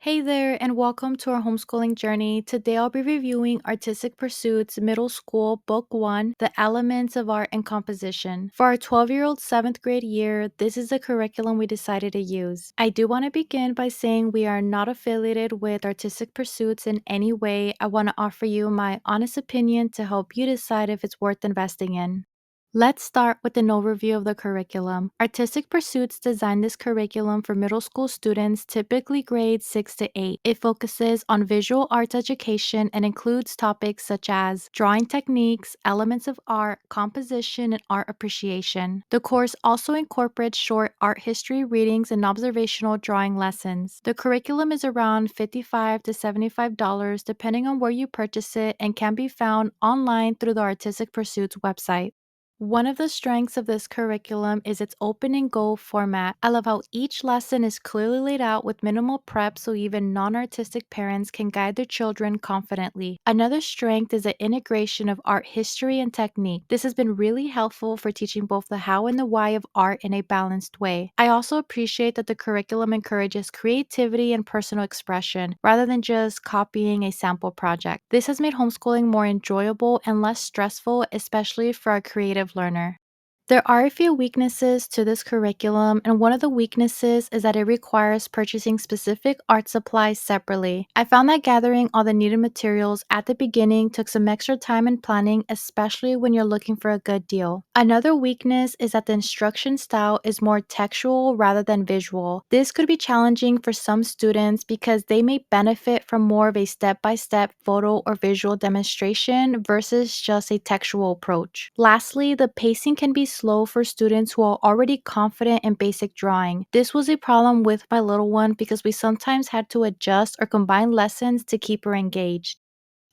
Hey there, and welcome to our homeschooling journey. Today I'll be reviewing Artistic Pursuits Middle School Book 1 The Elements of Art and Composition. For our 12-year-old 7th grade year, this is the curriculum we decided to use. I do want to begin by saying we are not affiliated with Artistic Pursuits in any way. I want to offer you my honest opinion to help you decide if it's worth investing in. Let's start with an overview of the curriculum. Artistic Pursuits designed this curriculum for middle school students, typically grades 6 to 8. It focuses on visual arts education and includes topics such as drawing techniques, elements of art, composition, and art appreciation. The course also incorporates short art history readings and observational drawing lessons. The curriculum is around $55 to $75 depending on where you purchase it and can be found online through the Artistic Pursuits website. One of the strengths of this curriculum is its open and go format. I love how each lesson is clearly laid out with minimal prep so even non-artistic parents can guide their children confidently. Another strength is the integration of art history and technique. This has been really helpful for teaching both the how and the why of art in a balanced way. I also appreciate that the curriculum encourages creativity and personal expression rather than just copying a sample project. This has made homeschooling more enjoyable and less stressful, especially for a creative learner. There are a few weaknesses to this curriculum, and one of the weaknesses is that it requires purchasing specific art supplies separately. I found that gathering all the needed materials at the beginning took some extra time and planning, especially when you're looking for a good deal. Another weakness is that the instruction style is more textual rather than visual. This could be challenging for some students because they may benefit from more of a step-by-step photo or visual demonstration versus just a textual approach. Lastly, the pacing can be slow for students who are already confident in basic drawing. This was a problem with my little one because we sometimes had to adjust or combine lessons to keep her engaged.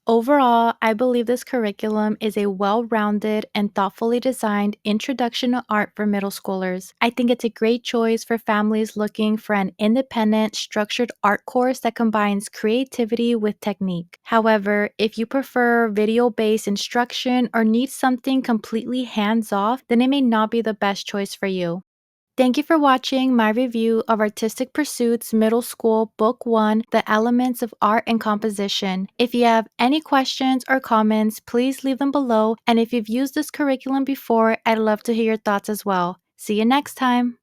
Overall, I believe this curriculum is a well-rounded and thoughtfully designed introduction to art for middle schoolers. I think it's a great choice for families looking for an independent, structured art course that combines creativity with technique. However, if you prefer video-based instruction or need something completely hands-off, then it may not be the best choice for you. Thank you for watching my review of Artistic Pursuits Middle School Book 1 The Elements of Art and Composition. If you have any questions or comments, please leave them below. And if you've used this curriculum before, I'd love to hear your thoughts as well. See you next time!